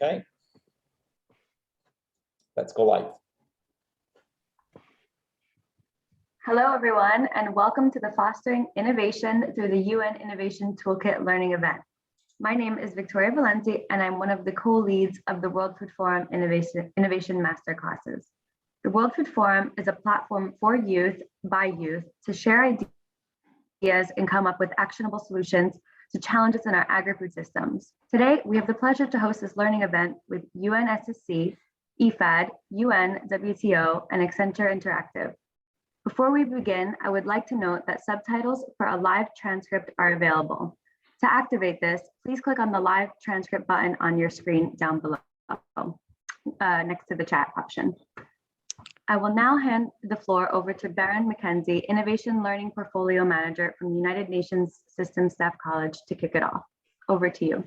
Okay. Let's go live. Hello, everyone, and welcome to the Fostering Innovation through the UN Innovation Toolkit learning event. My name is Victoria Valenti, and I'm one of the co-leads of the World Food Forum Innovation Masterclasses. The World Food Forum is a platform for youth, by youth, to share ideas and come up with actionable solutions to challenges in our agri-food systems. Today, we have the pleasure to host this learning event with UNSSC, IFAD, UN, WTO, and Accenture Interactive. Before we begin, I would like to note that subtitles for a live transcript are available. To activate this, please click on the live transcript button on your screen down below, next to the chat option. I will now hand the floor over to Baron McKenzie, Innovation Learning Portfolio Manager from the United Nations System Staff College, to kick it off. Over to you.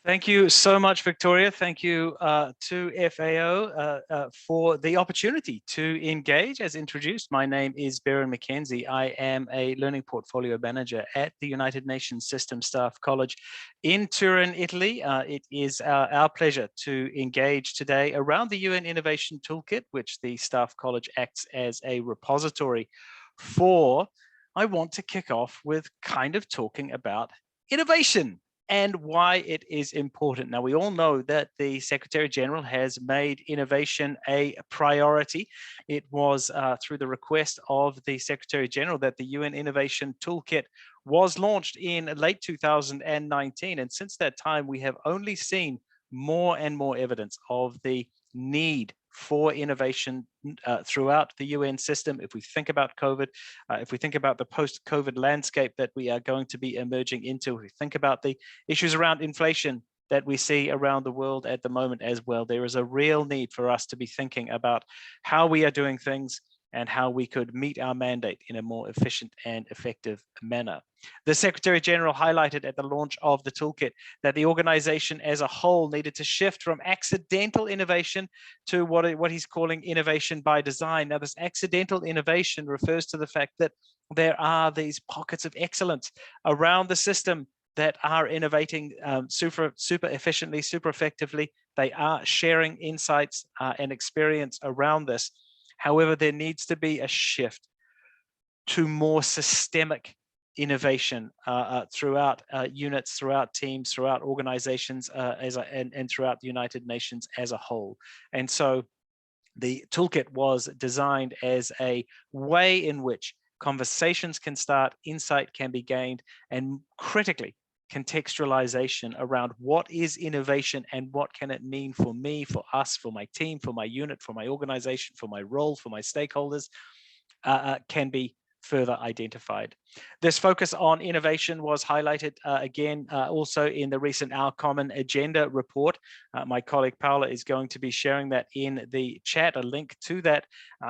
Thank you so much, Victoria. Thank you to FAO for the opportunity to engage. As introduced, my name is Baron McKenzie. I am a Learning Portfolio Manager at the United Nations System Staff College in Turin, Italy. It is our pleasure to engage today around the UN Innovation Toolkit, which the Staff College acts as a repository for. I want to kick off with kind of talking about innovation and why it is important. Now, we all know that the Secretary General has made innovation a priority. It was through the request of the Secretary General that the UN Innovation Toolkit was launched in late 2019. And since that time, we have only seen more and more evidence of the need for innovation throughout the UN system. If we think about COVID, if we think about the post-COVID landscape that we are going to be emerging into, if we think about the issues around inflation that we see around the world at the moment as well, there is a real need for us to be thinking about how we are doing things and how we could meet our mandate in a more efficient and effective manner. The Secretary General highlighted at the launch of the toolkit that the organization as a whole needed to shift from accidental innovation to what he's calling innovation by design. Now, this accidental innovation refers to the fact that there are these pockets of excellence around the system that are innovating super efficiently, super effectively. They are sharing insights and experience around this. However, there needs to be a shift to more systemic innovation throughout units, throughout teams, throughout organizations, and throughout the United Nations as a whole. And so the toolkit was designed as a way in which conversations can start, insight can be gained, and critically, contextualization around what is innovation and what can it mean for me, for us, for my team, for my unit, for my organization, for my role, for my stakeholders, can be further identified. This focus on innovation was highlighted again also in the recent Our Common Agenda report. My colleague Paula is going to be sharing that in the chat, a link to that.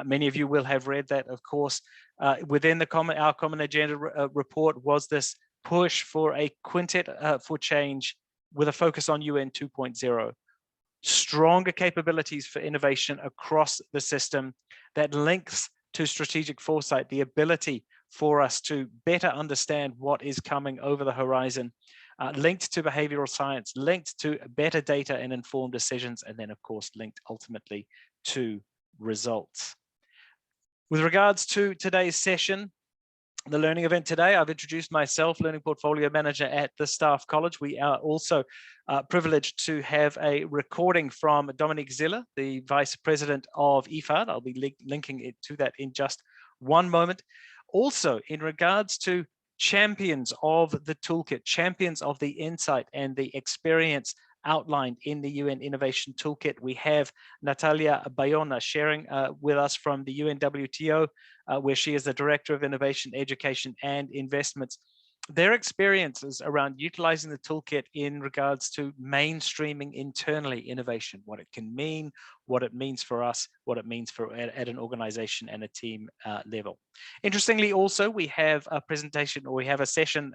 Many of you will have read that, of course. Within the Our Common Agenda report was this push for a quintet for change with a focus on UN 2.0. Stronger capabilities for innovation across the system that links to strategic foresight, the ability for us to better understand what is coming over the horizon, linked to behavioral science, linked to better data and informed decisions, and then of course linked ultimately to results. With regards to today's session, the learning event today, I've introduced myself, Learning Portfolio Manager at the Staff College. We are also privileged to have a recording from Dominique Ziller, the Vice President of IFAD. I'll be linking it to that in just one moment. Also, in regards to champions of the toolkit, champions of the insight and the experience outlined in the UN Innovation Toolkit, we have Natalia Bayona sharing with us from the UNWTO, where she is the Director of Innovation, Education and Investments. Their experiences around utilizing the toolkit in regards to mainstreaming internally innovation, what it can mean, what it means for us, what it means for at an organization and a team level. Interestingly, also, we have a presentation, or we have a session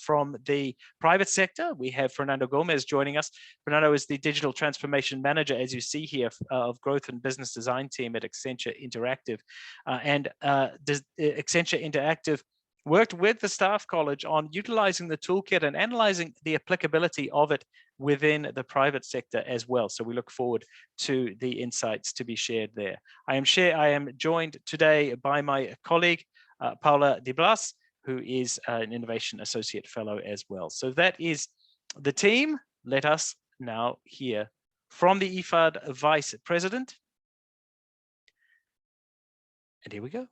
from the private sector. We have Fernando Gomez joining us. Fernando is the Digital Transformation Manager, as you see here, of Growth and Business Design team at Accenture Interactive. Accenture Interactive worked with the Staff College on utilizing the toolkit and analyzing the applicability of it within the private sector as well. So we look forward to the insights to be shared there. I am joined today by my colleague, Paula de Blas, who is an Innovation Associate Fellow as well. So that is the team. Let us now hear from the IFAD Vice President. And here we go.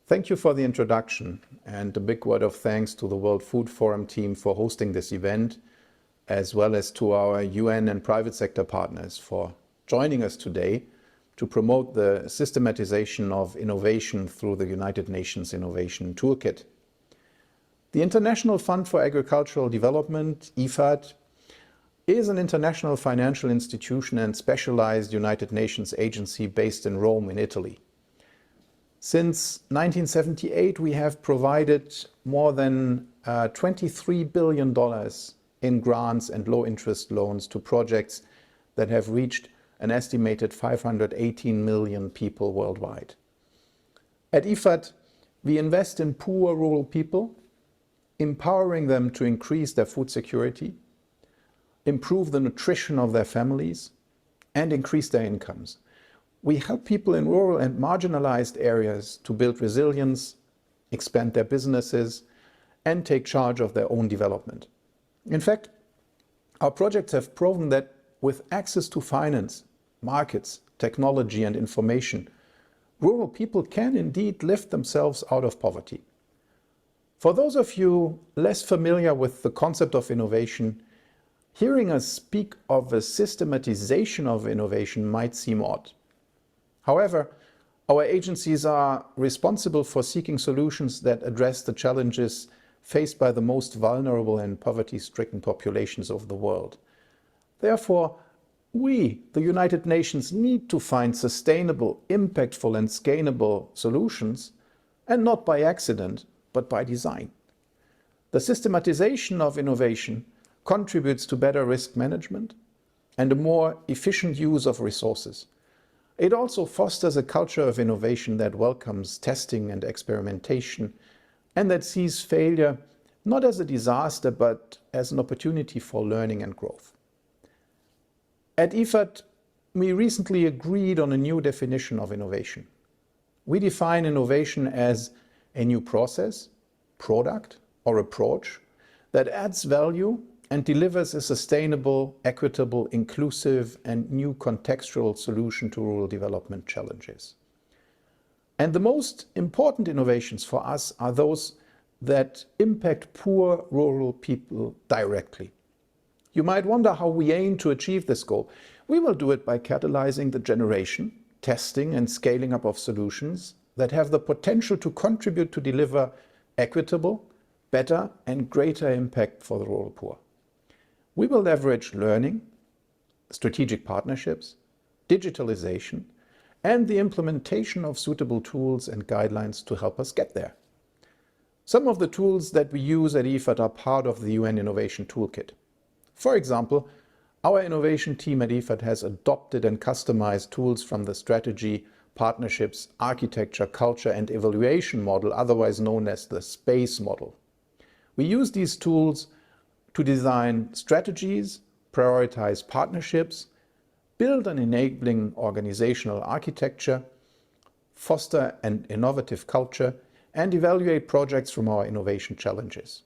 Thank you for the introduction, and a big word of thanks to the World Food Forum team for hosting this event, as well as to our UN and private sector partners for joining us today to promote the systematization of innovation through the United Nations Innovation Toolkit. The International Fund for Agricultural Development, IFAD, is an international financial institution and specialized United Nations agency based in Rome in Italy. Since 1978, we have provided more than $23 billion in grants and low-interest loans to projects that have reached an estimated 518 million people worldwide. At IFAD, we invest in poor rural people, empowering them to increase their food security, improve the nutrition of their families, and increase their incomes. We help people in rural and marginalized areas to build resilience, expand their businesses, and take charge of their own development. In fact, our projects have proven that with access to finance, markets, technology, and information, rural people can indeed lift themselves out of poverty. For those of you less familiar with the concept of innovation, hearing us speak of a systematization of innovation might seem odd. However, our agencies are responsible for seeking solutions that address the challenges faced by the most vulnerable and poverty-stricken populations of the world. Therefore, we, the United Nations, need to find sustainable, impactful, and scalable solutions, and not by accident, but by design. The systematization of innovation contributes to better risk management and a more efficient use of resources. It also fosters a culture of innovation that welcomes testing and experimentation, and that sees failure not as a disaster, but as an opportunity for learning and growth. At IFAD, we recently agreed on a new definition of innovation. We define innovation as a new process, product, or approach that adds value and delivers a sustainable, equitable, inclusive, and new contextual solution to rural development challenges. And the most important innovations for us are those that impact poor rural people directly. You might wonder how we aim to achieve this goal. We will do it by catalyzing the generation, testing, and scaling up of solutions that have the potential to contribute to deliver equitable, better, and greater impact for the rural poor. We will leverage learning, strategic partnerships, digitalization, and the implementation of suitable tools and guidelines to help us get there. Some of the tools that we use at IFAD are part of the UN Innovation Toolkit. For example, our innovation team at IFAD has adopted and customized tools from the strategy, partnerships, architecture, culture, and evaluation model, otherwise known as the SPACE model. We use these tools to design strategies, prioritize partnerships, build an enabling organizational architecture, foster an innovative culture, and evaluate projects from our innovation challenges.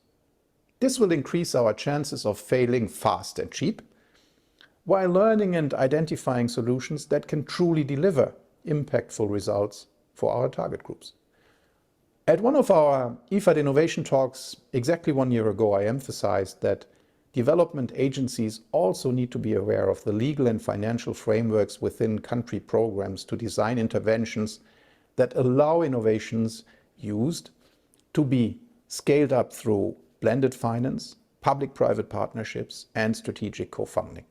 This will increase our chances of failing fast and cheap, while learning and identifying solutions that can truly deliver impactful results for our target groups. At one of our IFAD innovation talks exactly 1 year ago, I emphasized that development agencies also need to be aware of the legal and financial frameworks within country programs to design interventions that allow innovations used to be scaled up through blended finance, public-private partnerships, and strategic co-funding.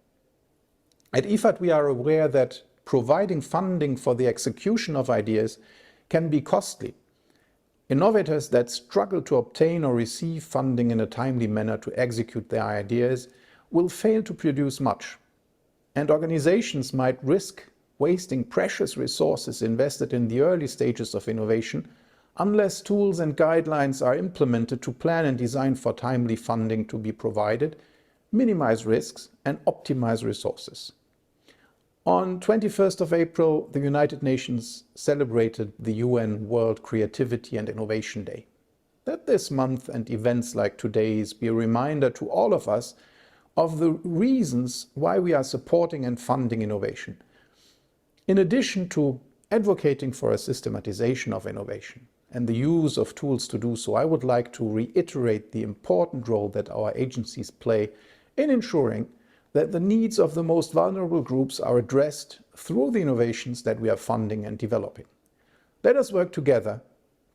At IFAD, we are aware that providing funding for the execution of ideas can be costly. Innovators that struggle to obtain or receive funding in a timely manner to execute their ideas will fail to produce much, and organizations might risk wasting precious resources invested in the early stages of innovation unless tools and guidelines are implemented to plan and design for timely funding to be provided, minimize risks, and optimize resources. On 21st of April, the United Nations celebrated the UN World Creativity and Innovation Day. Let this month and events like today's be a reminder to all of us of the reasons why we are supporting and funding innovation. In addition to advocating for a systematization of innovation and the use of tools to do so, I would like to reiterate the important role that our agencies play in ensuring that the needs of the most vulnerable groups are addressed through the innovations that we are funding and developing. Let us work together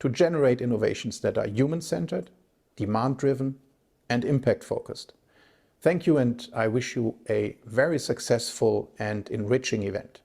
to generate innovations that are human-centered, demand-driven, and impact-focused. Thank you, and I wish you a very successful and enriching event.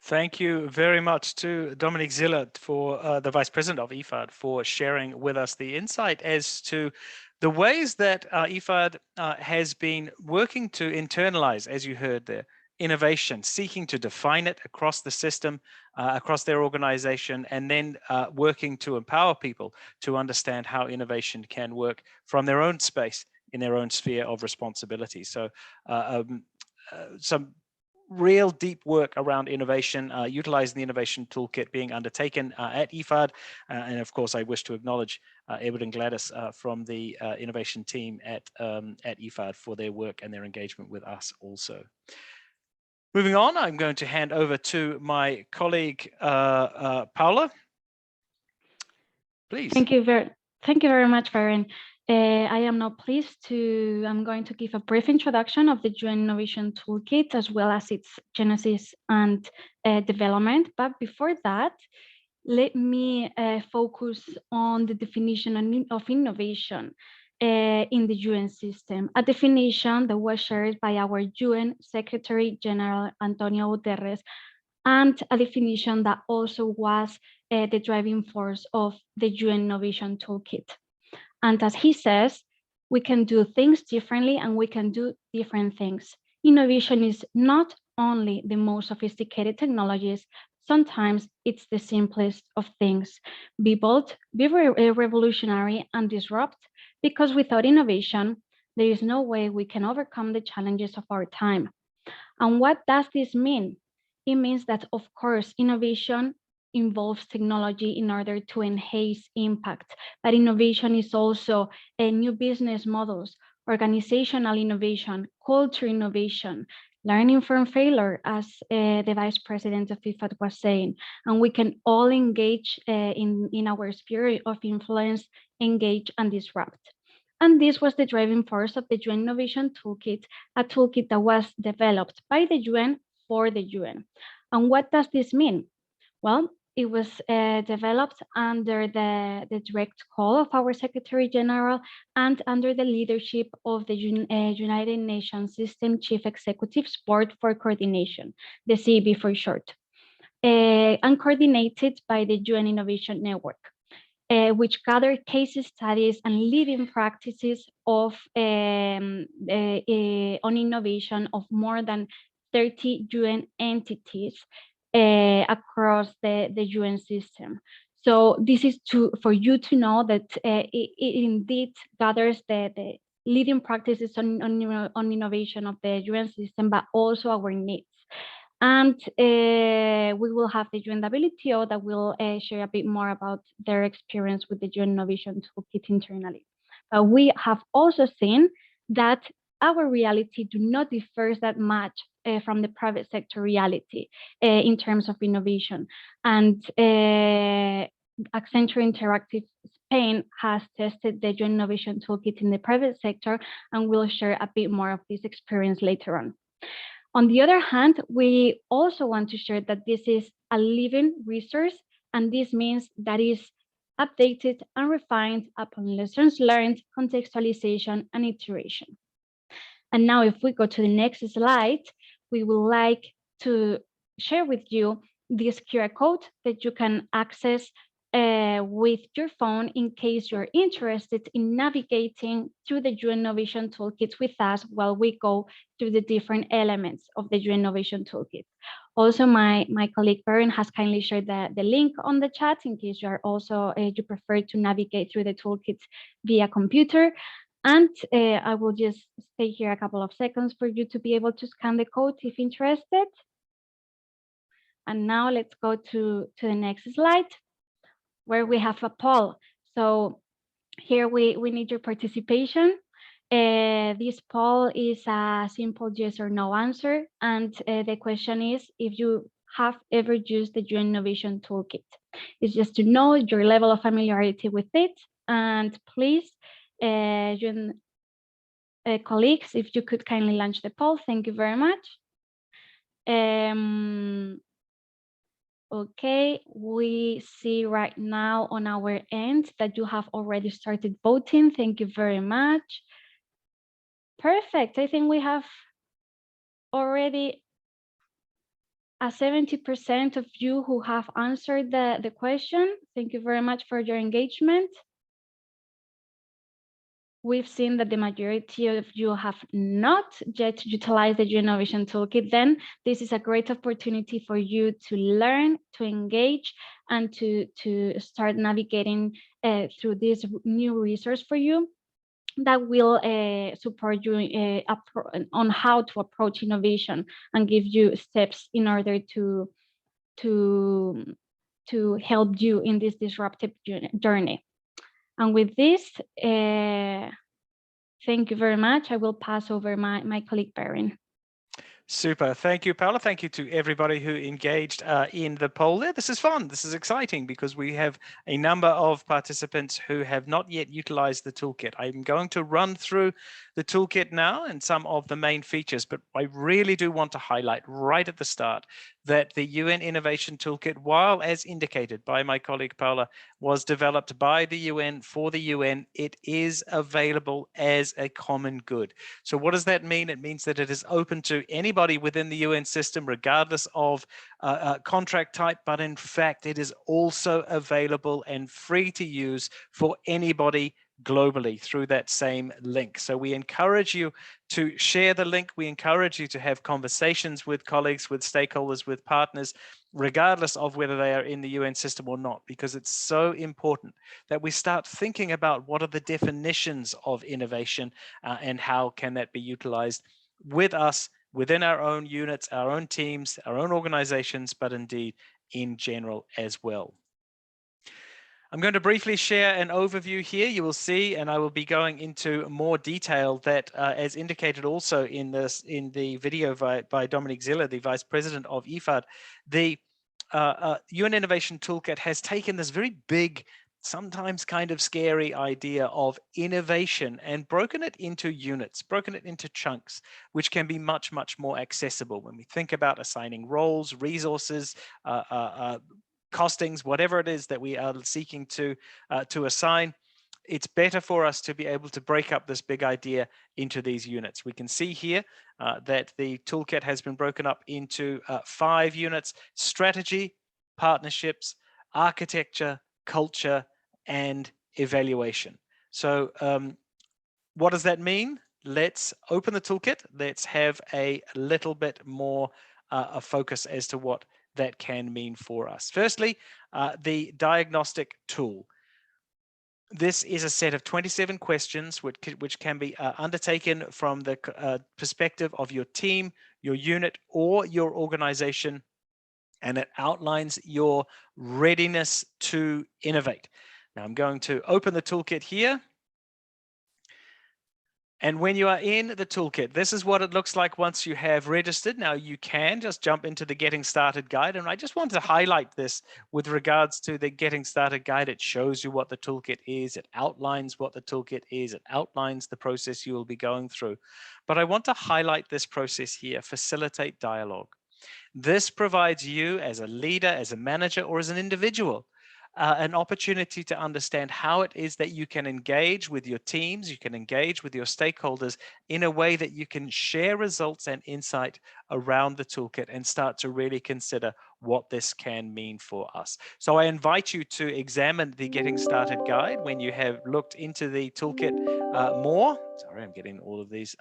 Thank you very much to Dominic Zillert, for the Vice President of IFAD, for sharing with us the insight as to the ways that IFAD has been working to internalize, as you heard there, innovation, seeking to define it across the system, across their organization, and then working to empower people to understand how innovation can work from their own space in their own sphere of responsibility. So some real deep work around innovation, utilizing the innovation toolkit being undertaken at IFAD. And of course, I wish to acknowledge Edward and Gladys from the innovation team at IFAD for their work and their engagement with us also. Moving on, I'm going to hand over to my colleague, Paula. Please. Thank you very much, Karen. I am now I'm going to give a brief introduction of the UN Innovation Toolkit, as well as its genesis and development. But before that, let me focus on the definition of innovation in the UN system, a definition that was shared by our UN Secretary General Antonio Guterres, and a definition that also was the driving force of the UN Innovation Toolkit. And as he says, we can do things differently and we can do different things. Innovation is not only the most sophisticated technologies, sometimes it's the simplest of things. Be bold, be revolutionary, and disrupt, because without innovation, there is no way we can overcome the challenges of our time. And what does this mean? It means that, of course, innovation involves technology in order to enhance impact, but innovation is also new business models, organizational innovation, culture innovation, learning from failure, as the Vice President of IFAD was saying, and we can all engage in our sphere of influence, engage and disrupt. And this was the driving force of the UN Innovation Toolkit, a toolkit that was developed by the UN for the UN. And what does this mean? Well, it was developed under the direct call of our Secretary General and under the leadership of the United Nations System Chief Executives Board for Coordination, the CEB for short, and coordinated by the UN Innovation Network, which gathered case studies and living practices of on innovation of more than 30 UN entities across the UN system. So this is for you to know that it indeed gathers the leading practices on innovation of the UN system, but also our needs. And we will have the UNWTO that will share a bit more about their experience with the UN Innovation Toolkit internally. But we have also seen that our reality do not differ that much from the private sector reality in terms of innovation. And Accenture Interactive Spain has tested the UN Innovation Toolkit in the private sector, and we'll share a bit more of this experience later on. On the other hand, we also want to share that this is a living resource, and this means that is updated and refined upon lessons learned, contextualization, and iteration. And now if we go to the next slide, we would like to share with you this QR code that you can access with your phone in case you're interested in navigating through the UN Innovation Toolkit with us while we go through the different elements of the UN Innovation Toolkit. Also, my colleague Perrin has kindly shared the link on the chat in case you are also you prefer to navigate through the toolkit via computer. And I will just stay here a couple of seconds for you to be able to scan the code if interested. And now let's go to the next slide, where we have a poll. So here we need your participation. This poll is a simple yes or no answer. And the question is if you have ever used the UN Innovation Toolkit. It's just to know your level of familiarity with it. And please, colleagues, if you could kindly launch the poll, thank you very much. Okay, we see right now on our end that you have already started voting. Thank you very much. Perfect. I think we have already a 70% of you who have answered the question. Thank you very much for your engagement. We've seen that the majority of you have not yet utilized the UN Innovation Toolkit. Then this is a great opportunity for you to learn, to engage, and to start navigating through this new resource for you that will support you on how to approach innovation and give you steps in order to help you in this disruptive journey. And with this, thank you very much. I will pass over my colleague, Perrin. Super. Thank you, Paula. Thank you to everybody who engaged in the poll there. This is fun. This is exciting because we have a number of participants who have not yet utilized the toolkit. I'm going to run through the toolkit now and some of the main features, but I really do want to highlight right at the start that the UN Innovation Toolkit, while as indicated by my colleague Paula, was developed by the UN for the UN, it is available as a common good. So what does that mean? It means that it is open to anybody within the UN system, regardless of contract type, but in fact, it is also available and free to use for anybody globally through that same link. So we encourage you to share the link. We encourage you to have conversations with colleagues, with stakeholders, with partners, regardless of whether they are in the UN system or not, because it's so important that we start thinking about what are the definitions of innovation and how can that be utilized with us within our own units, our own teams, our own organizations, but indeed in general as well. I'm going to briefly share an overview here. You will see, and I will be going into more detail that, as indicated also in the video by Dominic Ziller, the Vice President of IFAD, the UN Innovation Toolkit has taken this very big, sometimes kind of scary idea of innovation and broken it into units, broken it into chunks, which can be much, much more accessible when we think about assigning roles, resources, costings, whatever it is that we are seeking to assign. It's better for us to be able to break up this big idea into these units. We can see here that the toolkit has been broken up into 5 units: strategy, partnerships, architecture, culture, and evaluation. So what does that mean? Let's open the toolkit. Let's have a little bit more a focus as to what that can mean for us. Firstly, the diagnostic tool. This is a set of 27 questions which can be undertaken from the perspective of your team, your unit, or your organization, and it outlines your readiness to innovate. Now I'm going to open the toolkit here. And when you are in the toolkit, this is what it looks like once you have registered. Now you can just jump into the Getting Started guide. And I just want to highlight this with regards to the Getting Started guide. It shows you what the toolkit is. It outlines what the toolkit is. It outlines the process you will be going through. But I want to highlight this process here: facilitate dialogue. This provides you as a leader, as a manager, or as an individual an opportunity to understand how it is that you can engage with your teams, you can engage with your stakeholders in a way that you can share results and insight around the toolkit and start to really consider what this can mean for us. So I invite you to examine the Getting Started guide when you have looked into the toolkit more. Sorry, I'm getting all of these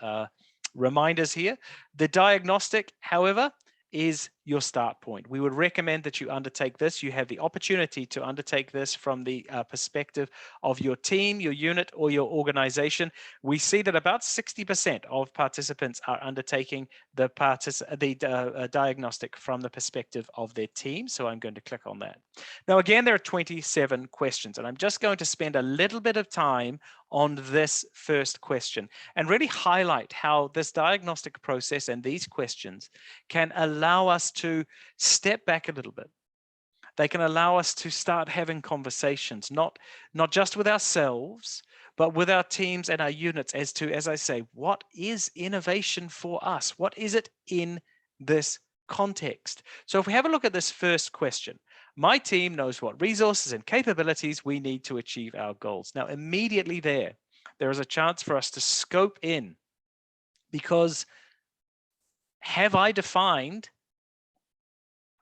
reminders here. The diagnostic, however, is your start point. We would recommend that you undertake this. You have the opportunity to undertake this from the perspective of your team, your unit, or your organization. We see that about 60% of participants are undertaking the diagnostic from the perspective of their team. So I'm going to click on that. Now, again, there are 27 questions, and I'm just going to spend a little bit of time on this first question and really highlight how this diagnostic process and these questions can allow us to step back a little bit. They can allow us to start having conversations, not just with ourselves, but with our teams and our units as to, as I say, what is innovation for us? What is it in this context? So if we have a look at this first question, my team knows what resources and capabilities we need to achieve our goals. Now, immediately there is a chance for us to scope in, because have I defined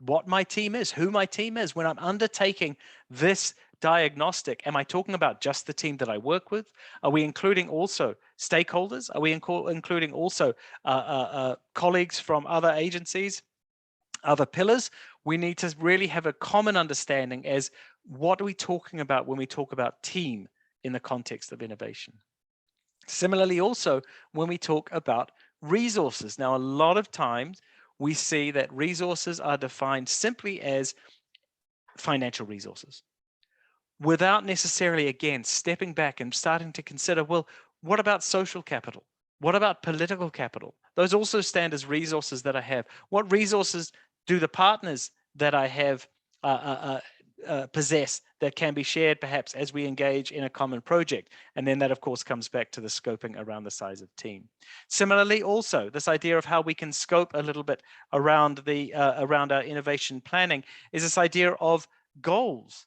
what my team is, who my team is? When I'm undertaking this diagnostic, am I talking about just the team that I work with? Are we including also stakeholders? Are we including also colleagues from other agencies, other pillars? We need to really have a common understanding as what are we talking about when we talk about team in the context of innovation. Similarly, also, when we talk about resources. Now, a lot of times we see that resources are defined simply as financial resources, without necessarily, again, stepping back and starting to consider, well, what about social capital? What about political capital? Those also stand as resources that I have. What resources do the partners that I have possess that can be shared perhaps as we engage in a common project? And then that, of course, comes back to the scoping around the size of team. Similarly, also, this idea of how we can scope a little bit around the around our innovation planning is this idea of goals.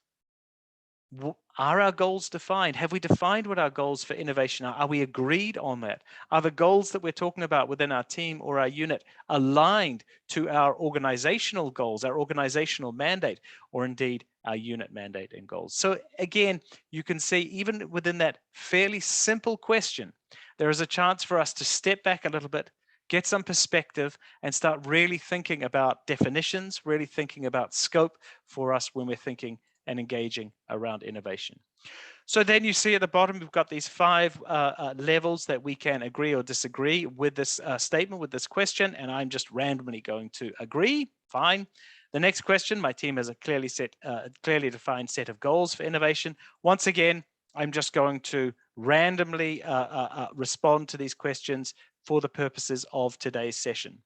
Are our goals defined? Have we defined what our goals for innovation are? Are we agreed on that? Are the goals that we're talking about within our team or our unit aligned to our organizational goals, our organizational mandate, or indeed our unit mandate and goals? So again, you can see even within that fairly simple question, there is a chance for us to step back a little bit, get some perspective, and start really thinking about definitions, really thinking about scope for us when we're thinking and engaging around innovation. So then you see at the bottom, we've got these 5 levels that we can agree or disagree with this statement, with this question, and I'm just randomly going to agree. Fine. The next question, my team has a clearly defined set of goals for innovation. Once again, I'm just going to randomly respond to these questions for the purposes of today's session.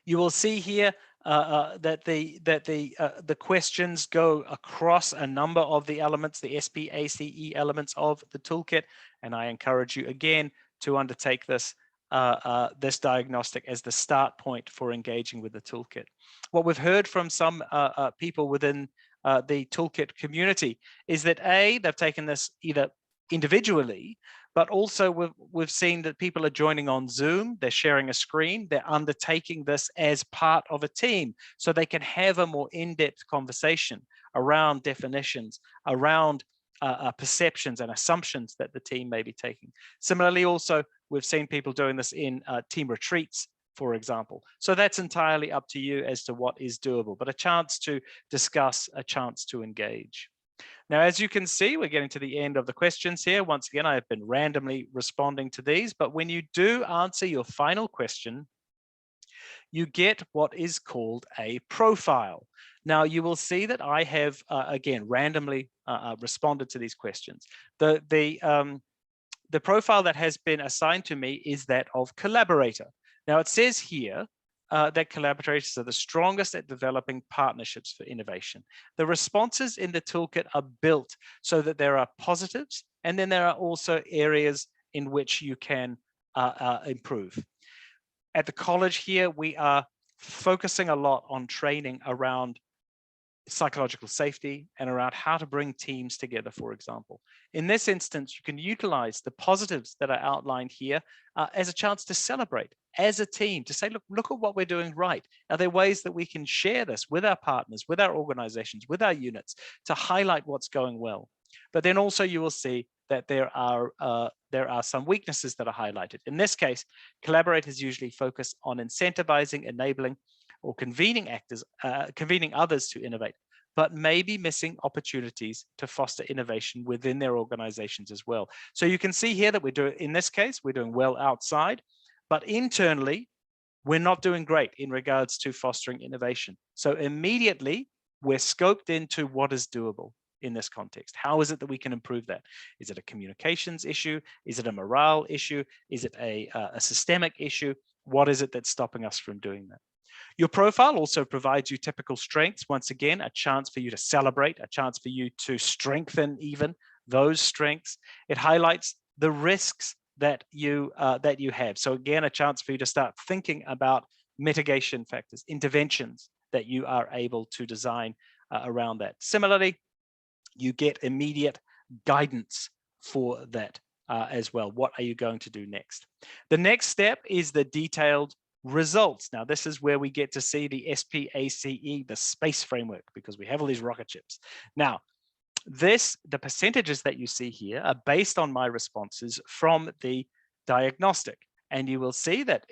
You will see here that the questions go across a number of the elements, the SPACE elements of the toolkit, and I encourage you again to undertake this this diagnostic as the start point for engaging with the toolkit. What we've heard from some people within the toolkit community is that they've taken this either individually, but also we've seen that people are joining on Zoom, they're sharing a screen, they're undertaking this as part of a team, so they can have a more in-depth conversation around definitions, around perceptions and assumptions that the team may be taking. Similarly, also, we've seen people doing this in team retreats, for example. So that's entirely up to you as to what is doable, but a chance to discuss, a chance to engage. Now, as you can see, we're getting to the end of the questions here. Once again, I have been randomly responding to these, but when you do answer your final question, you get what is called a profile. Now, you will see that I have, again, randomly responded to these questions. The profile that has been assigned to me is that of collaborator. Now, it says here that collaborators are the strongest at developing partnerships for innovation. The responses in the toolkit are built so that there are positives, and then there are also areas in which you can improve. At the college here, we are focusing a lot on training around psychological safety, and around how to bring teams together, for example. In this instance, you can utilize the positives that are outlined here as a chance to celebrate as a team, to say, look at what we're doing right. Are there ways that we can share this with our partners, with our organizations, with our units to highlight what's going well? But then also you will see that there are some weaknesses that are highlighted. In this case, collaborators usually focus on incentivizing, enabling, or convening others to innovate, but maybe missing opportunities to foster innovation within their organizations as well. So you can see here that we're doing, in this case, we're doing well outside, but internally, we're not doing great in regards to fostering innovation. So immediately, we're scoped into what is doable in this context. How is it that we can improve that? Is it a communications issue? Is it a morale issue? Is it a systemic issue? What is it that's stopping us from doing that? Your profile also provides you typical strengths. Once again, a chance for you to celebrate, a chance for you to strengthen even those strengths. It highlights the risks that you have. So again, a chance for you to start thinking about mitigation factors, interventions that you are able to design around that. Similarly, you get immediate guidance for that as well. What are you going to do next? The next step is the detailed results. Now, this is where we get to see the SPACE, the space framework, because we have all these rocket ships. Now, the percentages that you see here are based on my responses from the diagnostic. And you will see that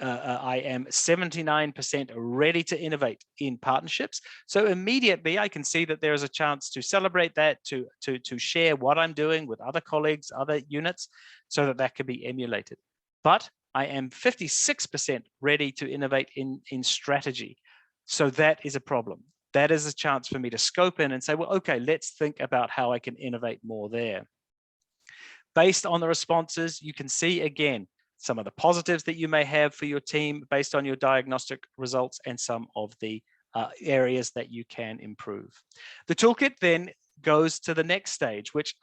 I am 79% ready to innovate in partnerships. So immediately I can see that there is a chance to celebrate that, to share what I'm doing with other colleagues, other units, so that that can be emulated. But I am 56% ready to innovate in strategy. So that is a problem. That is a chance for me to scope in and say, well, okay, let's think about how I can innovate more there. Based on the responses, you can see again, some of the positives that you may have for your team based on your diagnostic results and some of the areas that you can improve. The toolkit then goes to the next stage, which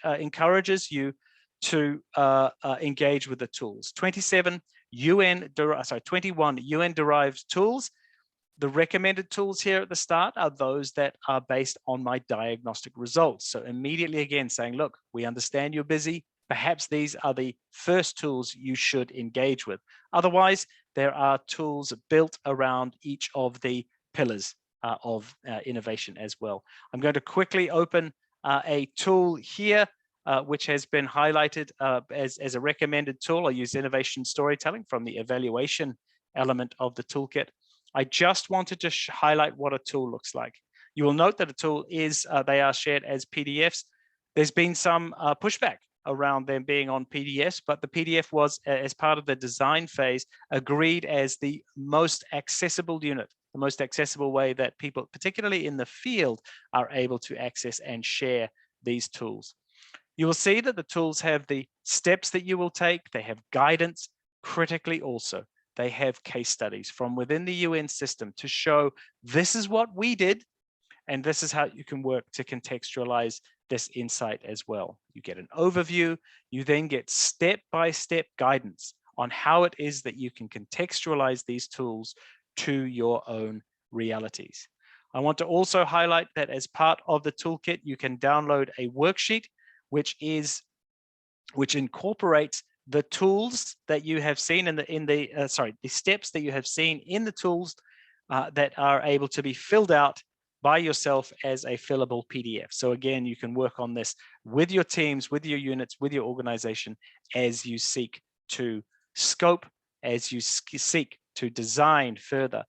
encourages you to engage with the tools. 21 UN-derived tools. The recommended tools here at the start are those that are based on my diagnostic results. So immediately again saying, look, we understand you're busy. Perhaps these are the first tools you should engage with. Otherwise, there are tools built around each of the pillars of innovation as well. I'm going to quickly open a tool here, which has been highlighted as a recommended tool. I'll use innovation storytelling from the evaluation element of the toolkit. I just wanted to highlight what a tool looks like. You will note that a tool is, they are shared as PDFs. There's been some pushback around them being on PDFs, but the PDF was, as part of the design phase, agreed as the most accessible unit, the most accessible way that people, particularly in the field, are able to access and share these tools. You will see that the tools have the steps that you will take. They have guidance. Critically also, they have case studies from within the UN system to show this is what we did, and this is how you can work to contextualize this insight as well. You get an overview. You then get step-by-step guidance on how it is that you can contextualize these tools to your own realities. I want to also highlight that as part of the toolkit, you can download a worksheet which incorporates the tools that you have seen the steps that you have seen in the tools that are able to be filled out by yourself as a fillable PDF. So again, you can work on this with your teams, with your units, with your organization as you seek to scope, as you seek to design further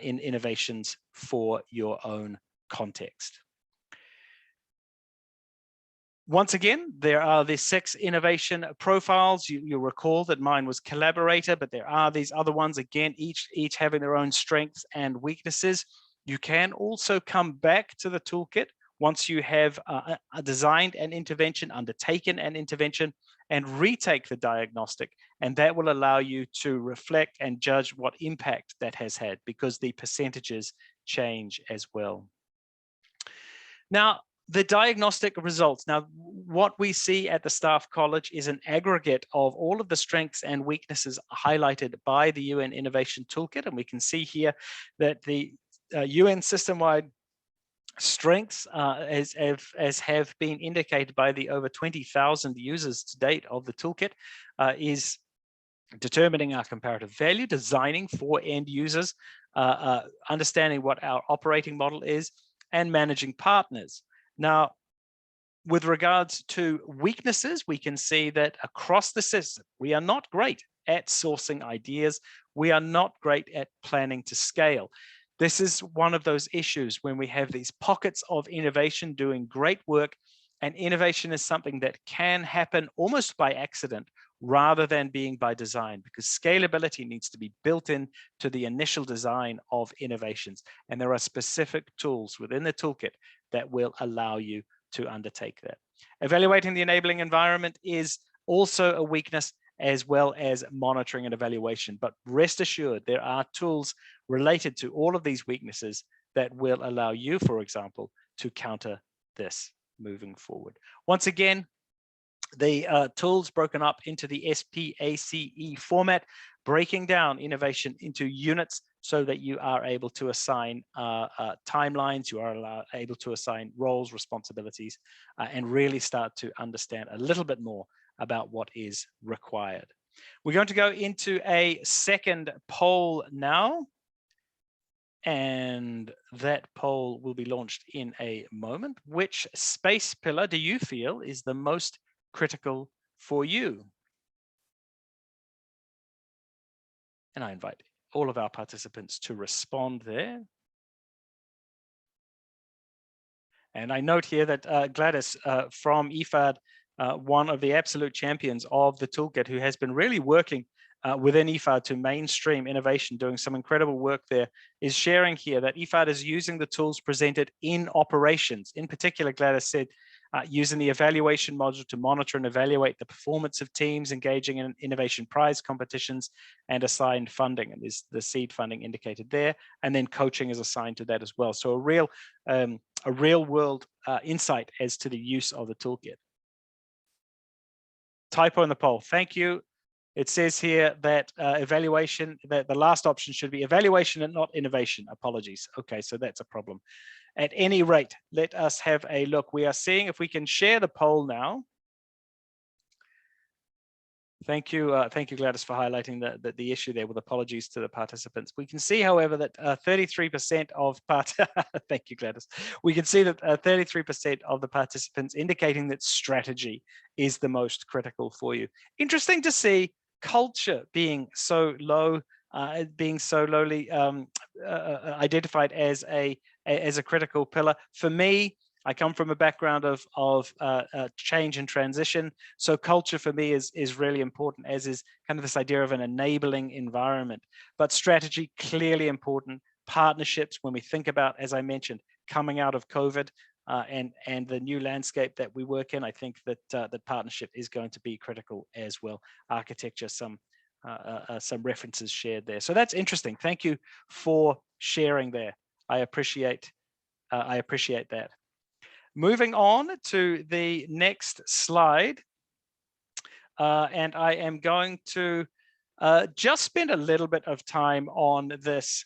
in innovations for your own context. Once again, there are the 6 innovation profiles. You'll recall that mine was collaborator, but there are these other ones, again, each having their own strengths and weaknesses. You can also come back to the toolkit once you have designed an intervention, undertaken an intervention, and retake the diagnostic. And that will allow you to reflect and judge what impact that has had, because the percentages change as well. Now, the diagnostic results. Now, what we see at the Staff College is an aggregate of all of the strengths and weaknesses highlighted by the UN Innovation Toolkit. And we can see here that the UN system-wide strengths, as have been indicated by the over 20,000 users to date of the toolkit, is determining our comparative value, designing for end users, understanding what our operating model is, and managing partners. Now, with regards to weaknesses, we can see that across the system, we are not great at sourcing ideas. We are not great at planning to scale. This is one of those issues when we have these pockets of innovation doing great work, and innovation is something that can happen almost by accident rather than being by design, because scalability needs to be built in to the initial design of innovations. And there are specific tools within the toolkit that will allow you to undertake that. Evaluating the enabling environment is also a weakness, as well as monitoring and evaluation. But rest assured, there are tools related to all of these weaknesses that will allow you, for example, to counter this moving forward. Once again, the tools broken up into the SPACE format, breaking down innovation into units so that you are able to assign timelines, you are able to assign roles, responsibilities, and really start to understand a little bit more about what is required. We're going to go into a second poll now, and that poll will be launched in a moment. Which space pillar do you feel is the most critical for you? And I invite all of our participants to respond there. And I note here that Gladys from IFAD, one of the absolute champions of the toolkit, who has been really working within IFAD to mainstream innovation, doing some incredible work there, is sharing here that IFAD is using the tools presented in operations. In particular, Gladys said, using the evaluation module to monitor and evaluate the performance of teams engaging in innovation prize competitions and assigned funding. And there's the seed funding indicated there. And then coaching is assigned to that as well. So a real world insight as to the use of the toolkit. Typo in the poll. Thank you. It says here that evaluation, that the last option should be evaluation and not innovation. Apologies. Okay, so that's a problem. At any rate, let us have a look. We are seeing if we can share the poll now. Thank you, Gladys, for highlighting the issue there, with apologies to the participants. We can see, however, that 33% of thank you, Gladys. We can see that 33% of the participants indicating that strategy is the most critical for you. Interesting to see culture being so low, being so lowly identified as a critical pillar. For me, I come from a background of change and transition. So culture for me is really important, as is kind of this idea of an enabling environment. But strategy, clearly important. Partnerships, when we think about, as I mentioned, coming out of COVID and the new landscape that we work in, I think that that partnership is going to be critical as well. Architecture, some references shared there. So that's interesting. Thank you for sharing there. I appreciate that. Moving on to the next slide, and I am going to just spend a little bit of time on this.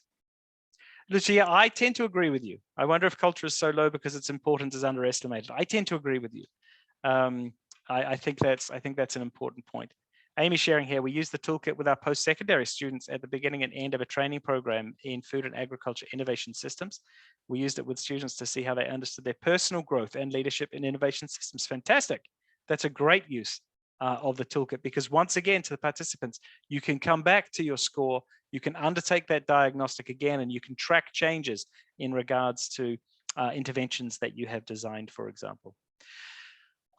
Lucia, I tend to agree with you. I wonder if culture is so low because its importance is underestimated. I tend to agree with you. I think that's an important point. Amy sharing here, we use the toolkit with our post-secondary students at the beginning and end of a training program in food and agriculture innovation systems. We used it with students to see how they understood their personal growth and leadership in innovation systems. Fantastic. That's a great use of the toolkit, because once again, to the participants, you can come back to your score, you can undertake that diagnostic again, and you can track changes in regards to interventions that you have designed, for example.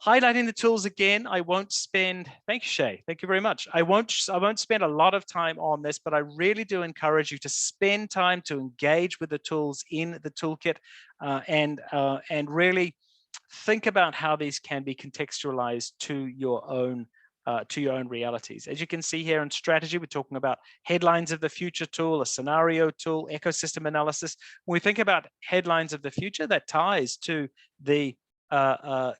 Highlighting the tools again, I won't spend, thank you, Shay, thank you very much. I won't spend a lot of time on this, but I really do encourage you to spend time to engage with the tools in the toolkit and really think about how these can be contextualized to your own realities. As you can see here in strategy, we're talking about headlines of the future tool, a scenario tool, ecosystem analysis. When we think about headlines of the future, that ties to the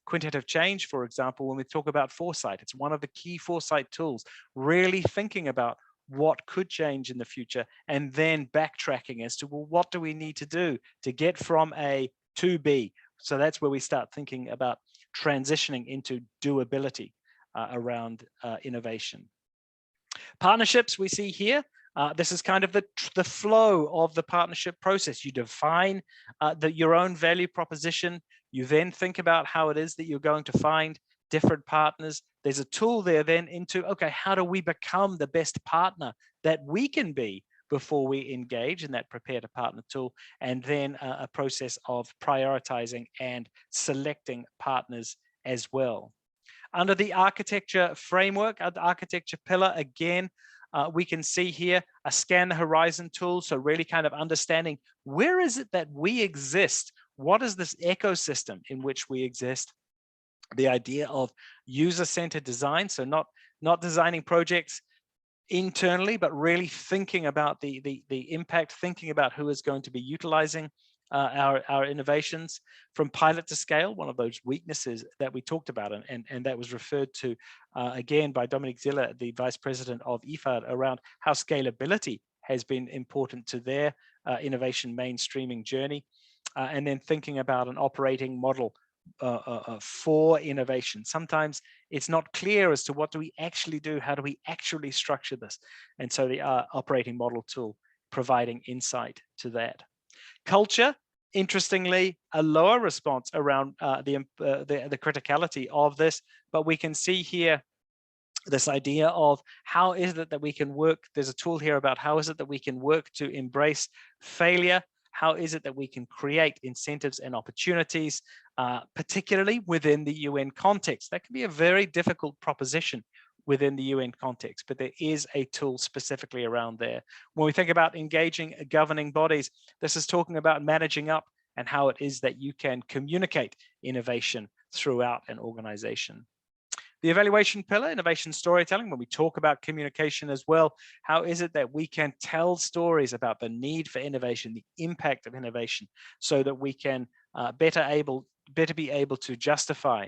quintet of change, for example, when we talk about foresight. It's one of the key foresight tools, really thinking about what could change in the future, and then backtracking as to, well, what do we need to do to get from A to B? So that's where we start thinking about transitioning into doability around innovation. Partnerships we see here. This is kind of the flow of the partnership process. You define your own value proposition. You then think about how it is that you're going to find different partners. There's a tool there then into, okay, how do we become the best partner that we can be before we engage in that prepare to partner tool, and then a process of prioritizing and selecting partners as well. Under the architecture framework, the architecture pillar, again, we can see here a scan the horizon tool. So really kind of understanding, where is it that we exist? What is this ecosystem in which we exist? The idea of user-centered design. So not designing projects internally, but really thinking about the impact, thinking about who is going to be utilizing our innovations. From pilot to scale, one of those weaknesses that we talked about, and that was referred to again by Dominic Ziller, the Vice President of IFAD, around how scalability has been important to their innovation mainstreaming journey, and then thinking about an operating model for innovation. Sometimes it's not clear as to what do we actually do, how do we actually structure this, and so the operating model tool providing insight to that. Culture, interestingly, a lower response around the criticality of this, but we can see here this idea of how is it that we can work. There's a tool here about how is it that we can work to embrace failure. How is it that we can create incentives and opportunities, particularly within the UN context? That can be a very difficult proposition within the UN context, but there is a tool specifically around there. When we think about engaging governing bodies, this is talking about managing up and how it is that you can communicate innovation throughout an organization. The evaluation pillar, innovation storytelling, when we talk about communication as well, how is it that we can tell stories about the need for innovation, the impact of innovation, so that we can better be able to justify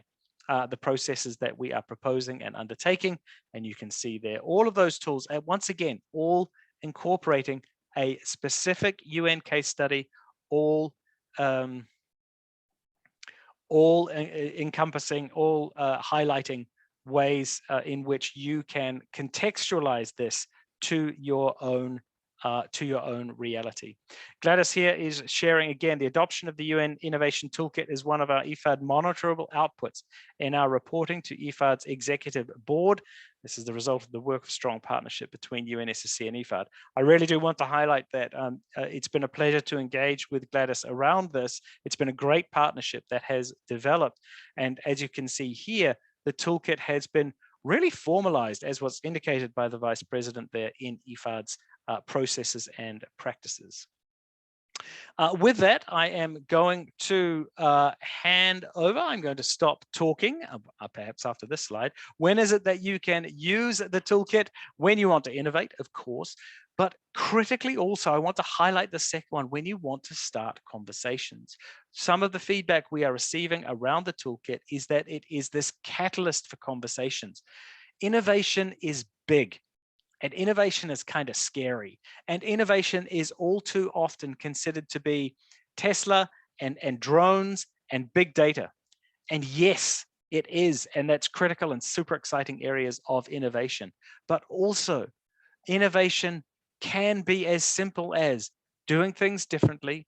the processes that we are proposing and undertaking. And you can see there all of those tools, once again, all incorporating a specific UN case study, all encompassing, all highlighting ways in which you can contextualize this to your own reality. Gladys here is sharing again the adoption of the UN Innovation Toolkit is one of our IFAD monitorable outputs in our reporting to IFAD's executive board. This is the result of the work of strong partnership between UNSSC and IFAD. I really do want to highlight that it's been a pleasure to engage with Gladys around this. It's been a great partnership that has developed. And as you can see here, the toolkit has been really formalized, as was indicated by the Vice President there, in IFAD's processes and practices. With that, I am going to hand over. I'm going to stop talking, perhaps after this slide. When is it that you can use the toolkit? When you want to innovate, of course, but critically also, I want to highlight the second one, when you want to start conversations. Some of the feedback we are receiving around the toolkit is that it is this catalyst for conversations. Innovation is big. And innovation is kind of scary. And innovation is all too often considered to be Tesla and drones and big data. And yes, it is. And that's critical and super exciting areas of innovation. But also, innovation can be as simple as doing things differently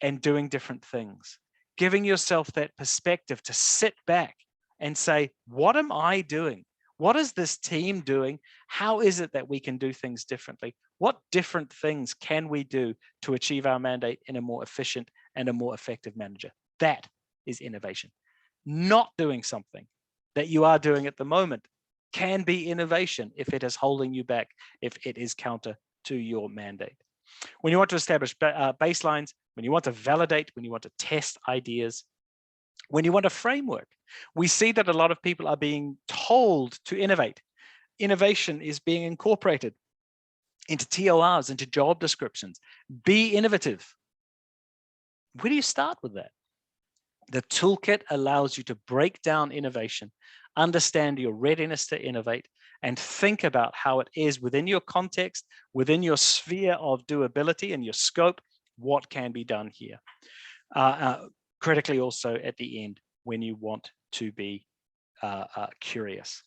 and doing different things. Giving yourself that perspective to sit back and say, what am I doing? What is this team doing? How is it that we can do things differently? What different things can we do to achieve our mandate in a more efficient and a more effective manner? That is innovation. Not doing something that you are doing at the moment can be innovation if it is holding you back, if it is counter to your mandate. When you want to establish baselines, when you want to validate, when you want to test ideas, when you want a framework, we see that a lot of people are being told to innovate. Innovation is being incorporated into TORs, into job descriptions. Be innovative. Where do you start with that? The toolkit allows you to break down innovation, understand your readiness to innovate, and think about how it is within your context, within your sphere of doability and your scope, what can be done here. Critically also at the end, when you want to be curious.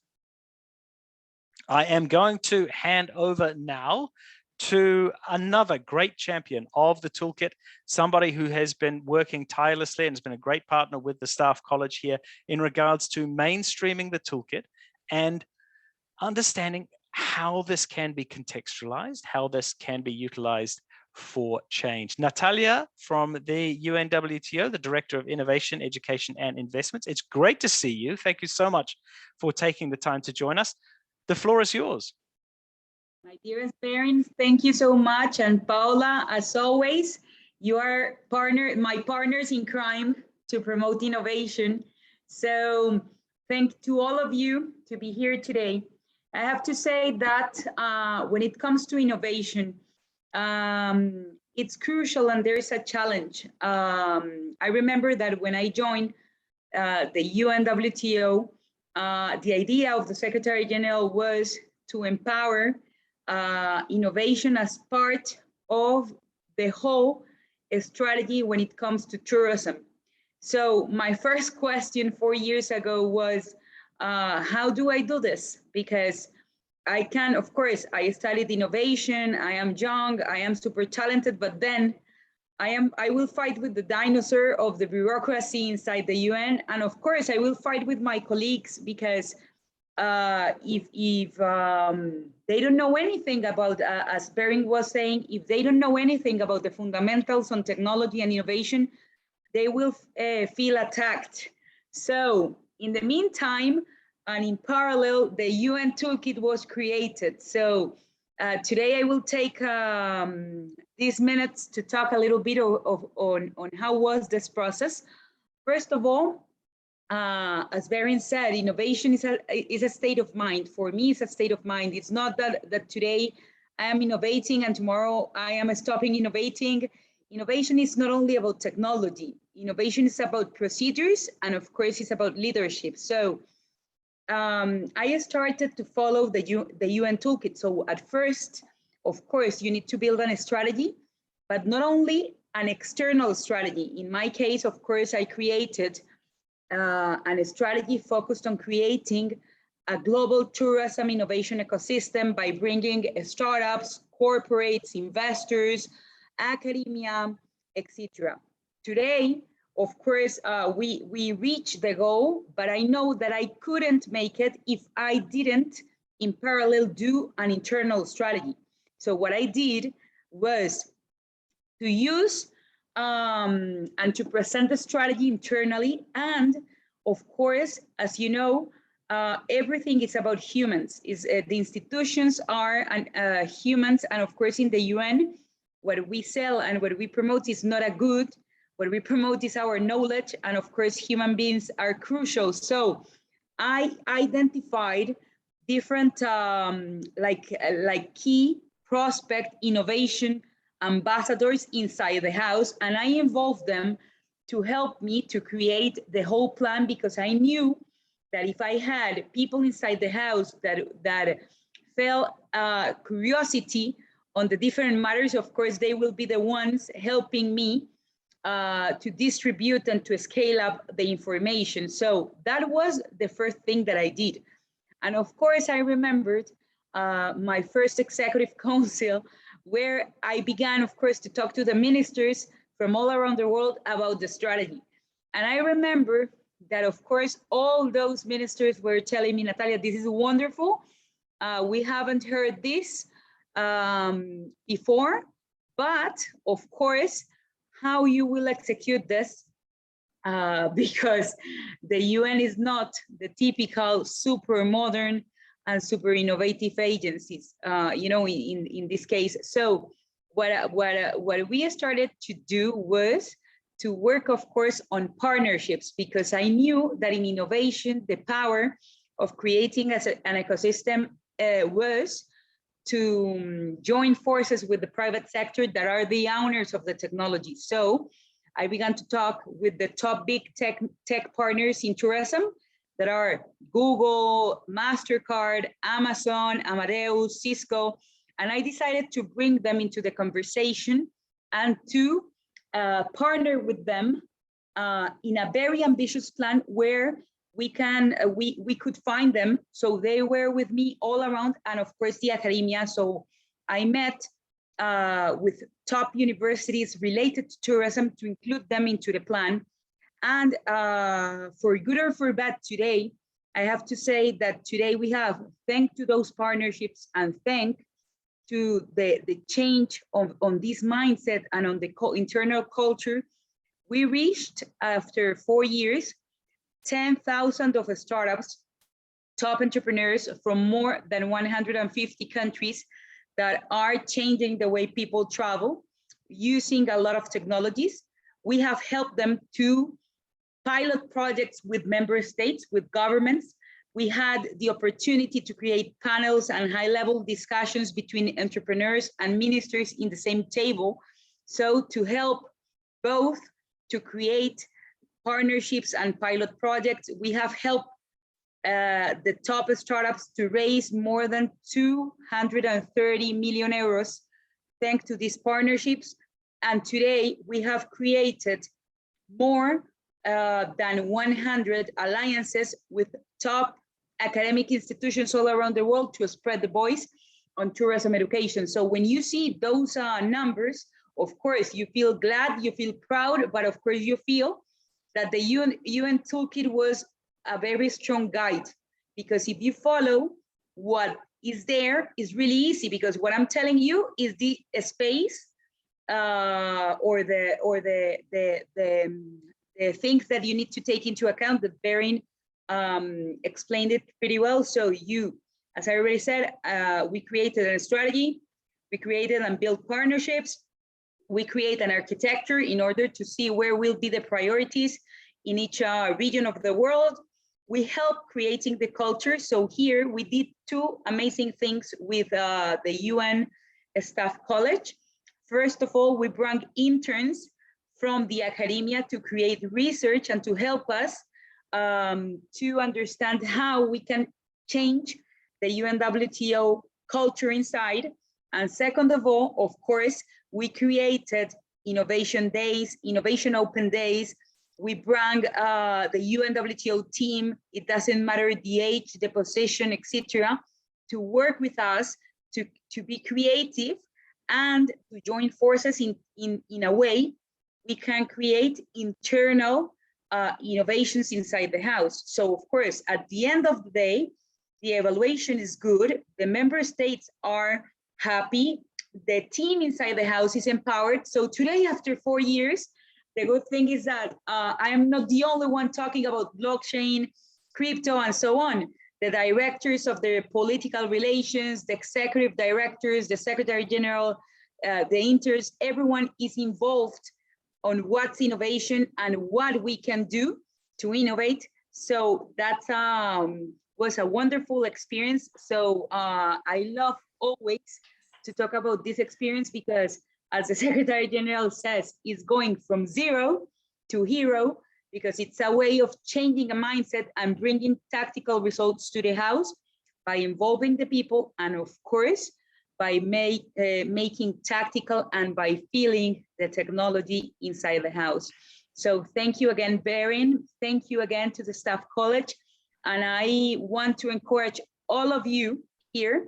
I am going to hand over now to another great champion of the toolkit, somebody who has been working tirelessly and has been a great partner with the Staff College here in regards to mainstreaming the toolkit and understanding how this can be contextualized, how this can be utilized for change. Natalia from the UNWTO, the Director of Innovation, Education and Investments. It's great to see you. Thank you so much for taking the time to join us. The floor is yours. My dearest parents, thank you so much. And Paula, as always, you are my partners in crime to promote innovation. So thank to all of you to be here today. I have to say that when it comes to innovation, it's crucial and there is a challenge. I remember that when I joined the UNWTO, the idea of the Secretary General was to empower innovation as part of the whole strategy when it comes to tourism. So my first question 4 years ago was, how do I do this? Because I can, of course, I studied innovation, I am young, I am super talented, but then I will fight with the dinosaur of the bureaucracy inside the UN. And of course, I will fight with my colleagues because if they don't know anything about, as Bering was saying, if they don't know anything about the fundamentals on technology and innovation, they will feel attacked. So in the meantime, and in parallel, the UN Toolkit was created. So today I will take these minutes to talk a little bit on how was this process. First of all, as Bering said, innovation is a state of mind. For me, it's a state of mind. It's not that today I am innovating and tomorrow I am stopping innovating. Innovation is not only about technology. Innovation is about procedures, and of course, it's about leadership. So I started to follow the UN Toolkit. So at first, of course, you need to build a strategy, but not only an external strategy. In my case, of course, I created a strategy focused on creating a global tourism innovation ecosystem by bringing startups, corporates, investors, academia, etc. Today, of course, we reached the goal, but I know that I couldn't make it if I didn't in parallel do an internal strategy. So what I did was to use and to present the strategy internally. And of course, as you know, everything is about humans. The institutions are humans, and of course in the UN, what we sell and what we promote is not a good. What we promote is our knowledge, and of course, human beings are crucial. So I identified different like key prospect innovation ambassadors inside the house, and I involved them to help me to create the whole plan, because I knew that if I had people inside the house that felt curiosity on the different matters, of course, they will be the ones helping me to distribute and to scale up the information. So that was the first thing that I did. And of course, I remembered my first executive council, where I began, of course, to talk to the ministers from all around the world about the strategy. And I remember that, of course, all those ministers were telling me, Natalia, this is wonderful. We haven't heard this before, but of course, how you will execute this, because the UN is not the typical super modern and super innovative agencies, you know, in this case. So what we started to do was to work, of course, on partnerships, because I knew that in innovation, the power of creating an ecosystem was to join forces with the private sector that are the owners of the technology. So I began to talk with the top big tech partners in tourism, that are Google, MasterCard, Amazon, Amadeus, Cisco, and I decided to bring them into the conversation and to partner with them in a very ambitious plan where we could find them. So they were with me all around, and of course the academia. So I met with top universities related to tourism to include them into the plan. And for good or for bad today, I have to say that today we have, thanks to those partnerships and thanks to the change on this mindset and on the internal culture, we reached, after 4 years, 10,000 of startups, top entrepreneurs from more than 150 countries that are changing the way people travel using a lot of technologies. We have helped them to pilot projects with member states, with governments. We had the opportunity to create panels and high-level discussions between entrepreneurs and ministers in the same table. So to help both to create partnerships and pilot projects, we have helped the top startups to raise more than 230 million euros thanks to these partnerships. And today we have created more than 100 alliances with top academic institutions all around the world to spread the voice on tourism education. So when you see those numbers, of course, you feel glad, you feel proud, but of course you feel that the UN Toolkit was a very strong guide, because if you follow what is there, is really easy, because what I'm telling you is the space or the things that you need to take into account that Berin explained it pretty well. So you, as I already said, we created a strategy, we created and built partnerships, we create an architecture in order to see where will be the priorities in each region of the world. We help creating the culture. So here we did two amazing things with the UN Staff College. First of all, we brought interns from the academia to create research and to help us to understand how we can change the UNWTO culture inside. And second of all, of course, we created innovation days, innovation open days. We brought the UNWTO team, it doesn't matter the age, the position, etc., to work with us to be creative and to join forces in a way we can create internal innovations inside the house. So of course, at the end of the day, the evaluation is good, the member states are happy, the team inside the house is empowered. So today, after 4 years, the good thing is that I am not the only one talking about blockchain, crypto, and so on. The directors of the political relations, the executive directors, the secretary general, the interns, everyone is involved on what's innovation and what we can do to innovate. So that was a wonderful experience. So I love always to talk about this experience because, as the Secretary General says, it's going from 0 to hero, because it's a way of changing a mindset and bringing tactical results to the house by involving the people, and of course, by making tactical and by feeling the technology inside the house. So thank you again, Berin. Thank you again to the Staff College. And I want to encourage all of you here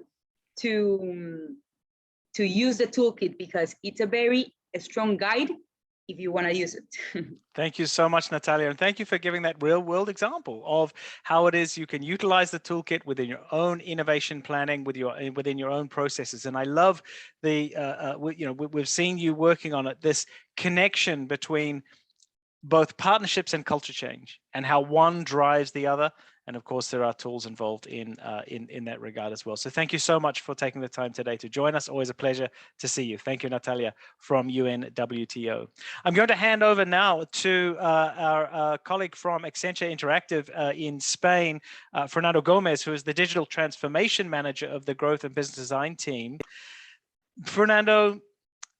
to use the toolkit, because it's a very strong guide if you want to use it. Thank you so much, Natalia. And thank you for giving that real world example of how it is you can utilize the toolkit within your own innovation planning, within your own processes. And I love the, we've seen you working on it, this connection between both partnerships and culture change, and how one drives the other. And of course, there are tools involved in that regard as well. So thank you so much for taking the time today to join us. Always a pleasure to see you. Thank you, Natalia, from UNWTO. I'm going to hand over now to our colleague from Accenture Interactive in Spain, Fernando Gomez, who is the Digital Transformation Manager of the Growth and Business Design team. Fernando,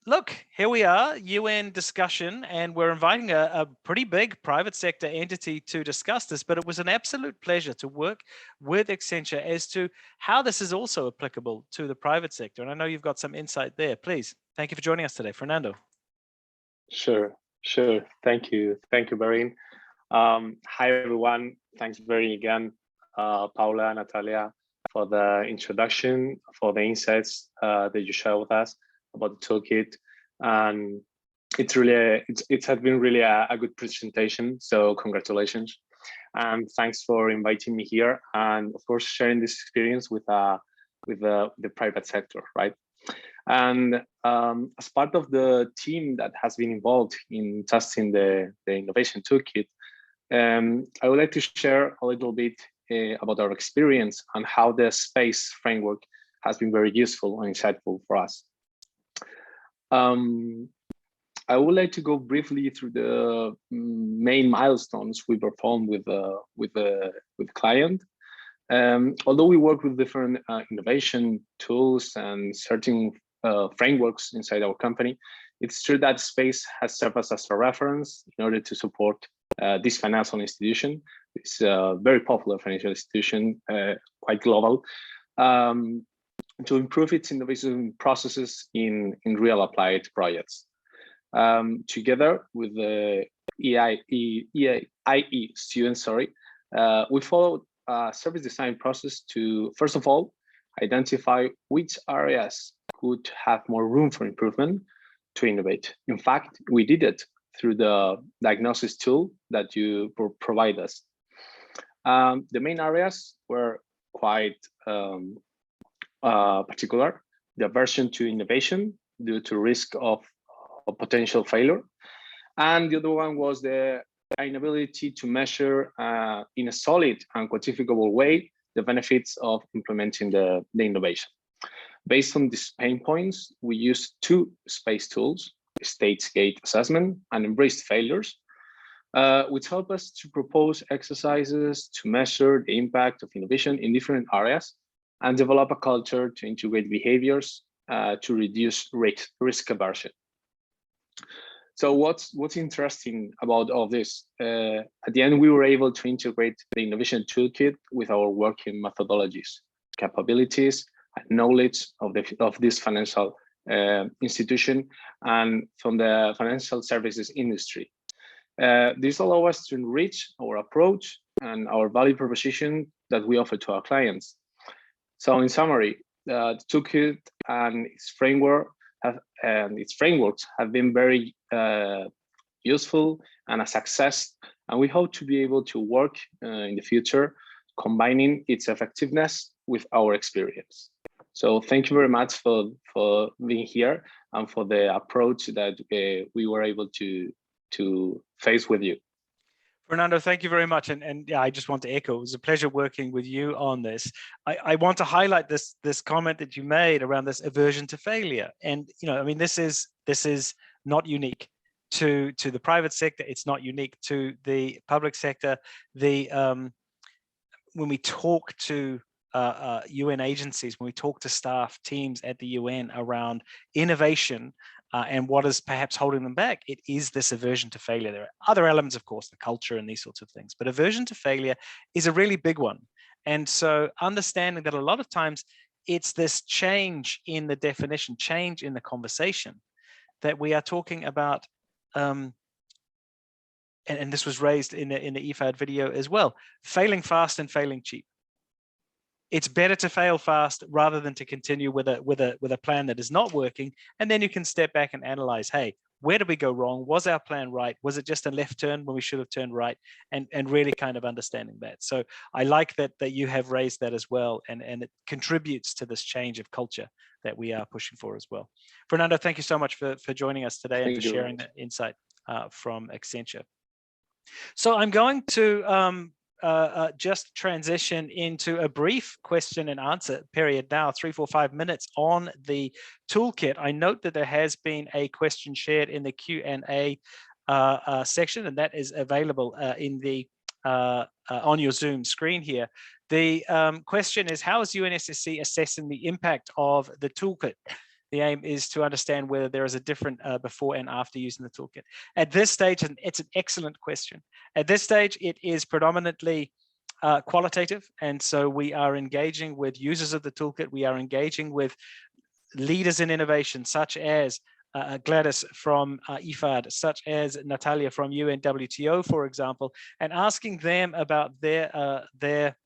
look, here we are, UN discussion, and we're inviting a pretty big private sector entity to discuss this, but it was an absolute pleasure to work with Accenture as to how this is also applicable to the private sector. And I know you've got some insight there. Please, thank you for joining us today. Fernando. Sure. Thank you, Barin. Hi, everyone. Thanks very again, Paula, Natalia, for the introduction, for the insights that you share with us about the toolkit. And it has been really a good presentation. So congratulations. And thanks for inviting me here. And of course, sharing this experience with the private sector, right? And as part of the team that has been involved in testing the Innovation Toolkit, I would like to share a little bit about our experience and how the SPACE framework has been very useful and insightful for us. I would like to go briefly through the main milestones we performed with the client. Although we work with different innovation tools and certain frameworks inside our company, it's true that SPACE has served us as a reference in order to support this financial institution. It's a very popular financial institution, quite global, to improve its innovation processes in real applied projects. Together with the IE students, we followed a service design process to, first of all, identify which areas could have more room for improvement to innovate. In fact, we did it through the Diagnostic Tool that you provide us. The main areas were quite particular: the aversion to innovation due to risk of potential failure, and the other one was the inability to measure in a solid and quantifiable way the benefits of implementing the innovation. Based on these pain points, we used two SPACE tools: stage gate assessment and embraced failures, which help us to propose exercises to measure the impact of innovation in different areas and develop a culture to integrate behaviors to reduce risk aversion. So what's interesting about all this? At the end, we were able to integrate the Innovation Toolkit with our working methodologies, capabilities, and knowledge of this financial institution and from the financial services industry. This allows us to enrich our approach and our value proposition that we offer to our clients. So in summary, the toolkit and its frameworks have been very useful and a success, and we hope to be able to work in the future, combining its effectiveness with our experience. So thank you very much for being here and for the approach that we were able to face with you. Fernando, thank you very much. And yeah, I just want to echo, it was a pleasure working with you on this. I want to highlight this comment that you made around this aversion to failure. And, I mean, this is not unique to the private sector. It's not unique to the public sector. When we talk to UN agencies, when we talk to staff teams at the UN around innovation, and what is perhaps holding them back, it is this aversion to failure. There are other elements, of course, the culture and these sorts of things, but aversion to failure is a really big one. And so understanding that a lot of times it's this change in the definition, change in the conversation that we are talking about, and this was raised in the IFAD video as well, failing fast and failing cheap. It's better to fail fast rather than to continue with a plan that is not working. And then you can step back and analyze, hey, where did we go wrong? Was our plan right? Was it just a left turn when we should have turned right? And really kind of understanding that. So I like that you have raised that as well. And it contributes to this change of culture that we are pushing for as well. Fernando, thank you so much for joining us today and for sharing that insight from Accenture. So I'm going to just transition into a brief question and answer period now, 3, 4, 5 minutes on the toolkit. I note that there has been a question shared in the Q&A section, and that is available in the on your Zoom screen here. The question is, how is UNSSC assessing the impact of the toolkit? The aim is to understand whether there is a different before and after using the toolkit. At this stage, and it's an excellent question. At this stage, it is predominantly qualitative. And so we are engaging with users of the toolkit. We are engaging with leaders in innovation, such as Gladys from IFAD, such as Natalia from UNWTO, for example, and asking them about their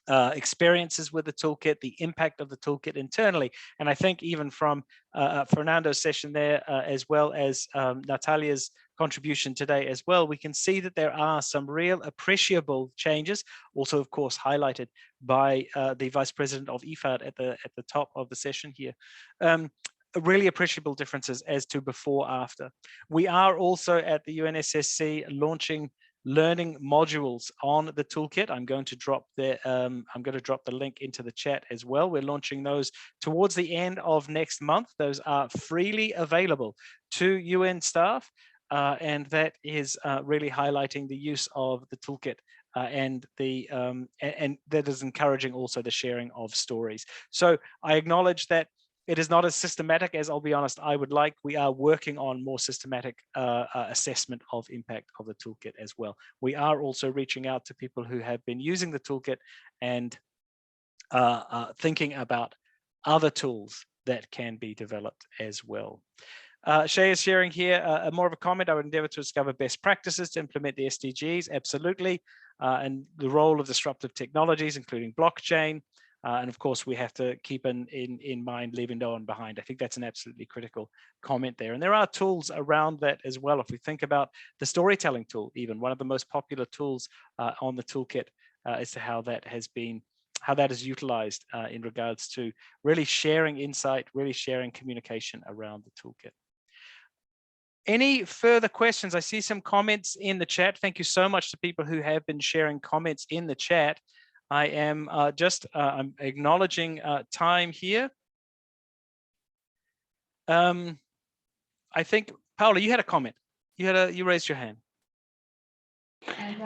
experiences with the toolkit, the impact of the toolkit internally. And I think even from Fernando's session there, as well as Natalia's contribution today as well, we can see that there are some real appreciable changes, also of course highlighted by the Vice President of IFAD at the top of the session here. Really appreciable differences as to before, after. We are also at the UNSSC launching learning modules on the toolkit. I'm going to drop the link into the chat as well. We're launching those towards the end of next month. Those are freely available to UN staff, and that is really highlighting the use of the toolkit and that is encouraging also the sharing of stories. So I acknowledge that it is not as systematic as, I'll be honest, I would like. We are working on more systematic assessment of impact of the toolkit as well. We are also reaching out to people who have been using the toolkit and thinking about other tools that can be developed as well. Shay is sharing here more of a comment. I would endeavor to discover best practices to implement the SDGs, absolutely, and the role of disruptive technologies, including blockchain. And of course, we have to keep in mind leaving no one behind. I think that's an absolutely critical comment there. And there are tools around that as well. If we think about the storytelling tool, even one of the most popular tools on the toolkit as to how that is utilized in regards to really sharing insight, really sharing communication around the toolkit. Any further questions? I see some comments in the chat. Thank you so much to people who have been sharing comments in the chat. I am I'm acknowledging time here. I think, Paula, you had a comment. You raised your hand.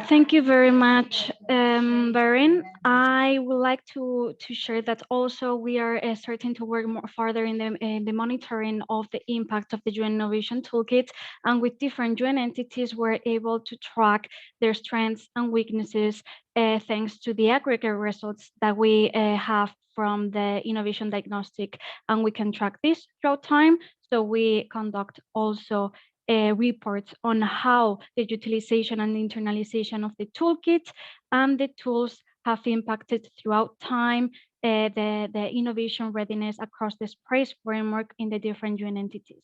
Thank you very much, Baron. I would like to share that also we are starting to work more further in the monitoring of the impact of the UN Innovation Toolkit, and with different UN entities, we're able to track their strengths and weaknesses thanks to the aggregate results that we have from the innovation diagnostic, and we can track this throughout time. So we conduct also reports on how the utilization and internalization of the toolkit and the tools have impacted throughout time the innovation readiness across the SPRACE framework in the different UN entities.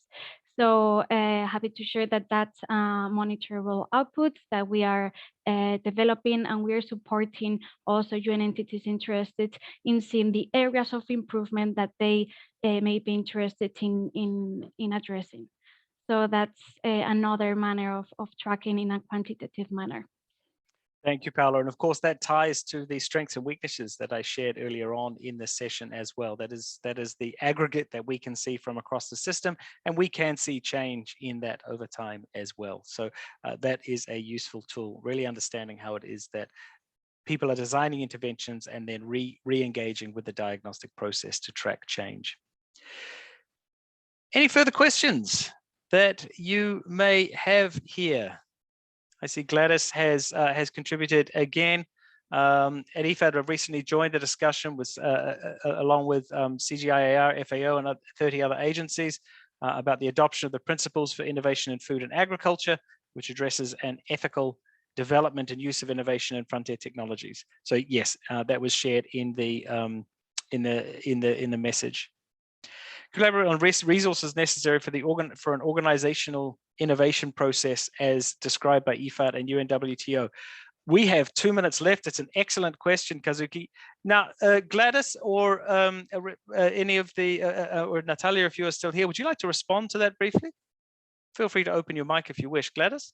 So happy to share that that's monitorable outputs that we are developing, and we are supporting also UN entities interested in seeing the areas of improvement that they may be interested in addressing. So that's another manner of tracking in a quantitative manner. Thank you, Paolo. And of course, that ties to the strengths and weaknesses that I shared earlier on in this session as well. That is the aggregate that we can see from across the system, and we can see change in that over time as well. So that is a useful tool, really understanding how it is that people are designing interventions and then re-engaging with the diagnostic process to track change. Any further questions that you may have here? I see Gladys has contributed again. At IFAD, I've recently joined the discussion with, along with CGIAR, FAO, and 30 other agencies about the adoption of the principles for innovation in food and agriculture, which addresses an ethical development and use of innovation and frontier technologies. So yes, that was shared in the message. Collaborate on resources necessary for an organizational innovation process as described by IFAD and UNWTO. We have 2 minutes left. It's an excellent question, Kazuki. Now, Gladys or any of the, or Natalia, if you are still here, would you like to respond to that briefly? Feel free to open your mic if you wish, Gladys.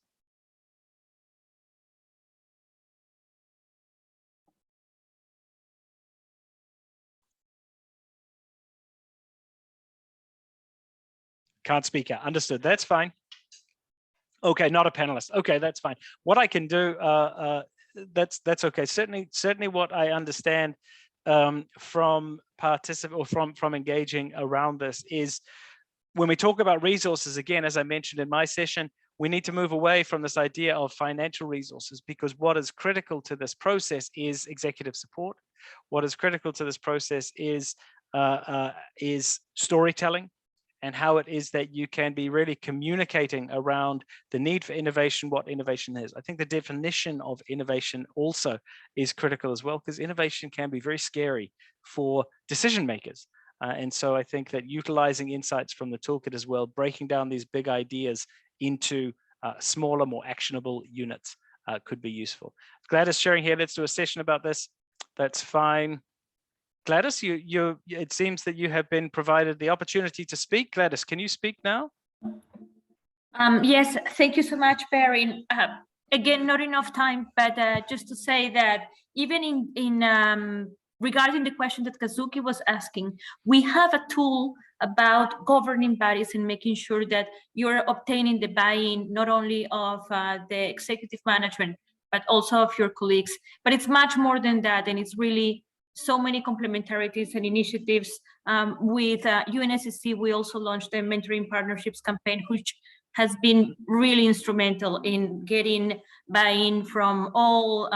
Can't speak out. Understood. That's fine. Okay, not a panelist. Okay, that's fine. What I can do, that's okay. Certainly what I understand from engaging around this is when we talk about resources, again, as I mentioned in my session, we need to move away from this idea of financial resources, because what is critical to this process is executive support. What is critical to this process is storytelling, and how it is that you can be really communicating around the need for innovation, what innovation is. I think the definition of innovation also is critical as well, because innovation can be very scary for decision makers. And so I think that utilizing insights from the toolkit as well, breaking down these big ideas into smaller, more actionable units could be useful. Gladys sharing here, let's do a session about this. That's fine. Gladys, it seems that you have been provided the opportunity to speak. Gladys, can you speak now? Yes, thank you so much, Perrin. Again, not enough time, but just to say that even in regarding the question that Kazuki was asking, we have a tool about governing bodies and making sure that you're obtaining the buy-in not only of the executive management, but also of your colleagues. But it's much more than that, and it's really so many complementarities and initiatives. With UNSSC, we also launched a mentoring partnerships campaign, which has been really instrumental in getting buy-in from all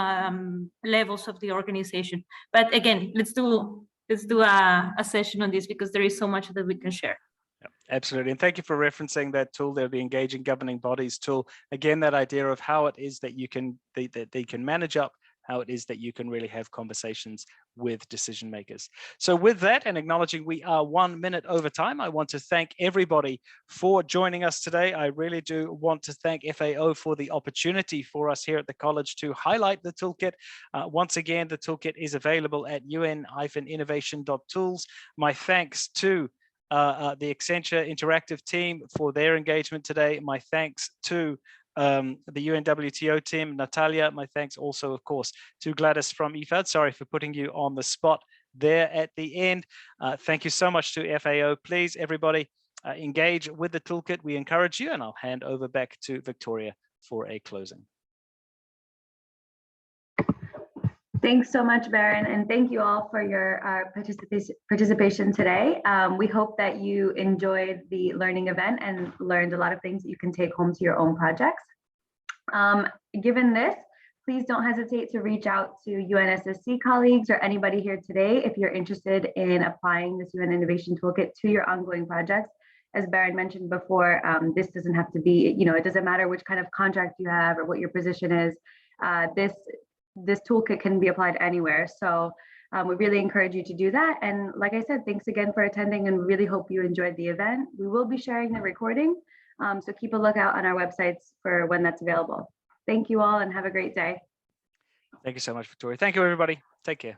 levels of the organization. But again, let's do a session on this, because there is so much that we can share. Absolutely, and thank you for referencing that tool there, the Engaging Governing Bodies tool. Again, that idea of how it is that you can they can manage up, how it is that you can really have conversations with decision makers. So with that, and acknowledging we are 1 minute over time, I want to thank everybody for joining us today. I really do want to thank FAO for the opportunity for us here at the college to highlight the toolkit. Once again, the toolkit is available at un-innovation.tools. My thanks to the Accenture Interactive team for their engagement today. My thanks to the UNWTO team, Natalia. My thanks also, of course, to Gladys from IFAD. Sorry for putting you on the spot there at the end. Thank you so much to FAO. Please, everybody, engage with the toolkit. We encourage you, and I'll hand over back to Victoria for a closing. Thanks so much, Baron, and thank you all for your participation today. We hope that you enjoyed the learning event and learned a lot of things that you can take home to your own projects. Given this, please don't hesitate to reach out to UNSSC colleagues or anybody here today if you're interested in applying this UN Innovation Toolkit to your ongoing projects. As Baron mentioned before, this doesn't have to be, it doesn't matter which kind of contract you have or what your position is. This toolkit can be applied anywhere. So we really encourage you to do that. And like I said, thanks again for attending, and really hope you enjoyed the event. We will be sharing the recording, so keep a lookout on our websites for when that's available. Thank you all and have a great day. Thank you so much, Victoria. Thank you, everybody. Take care.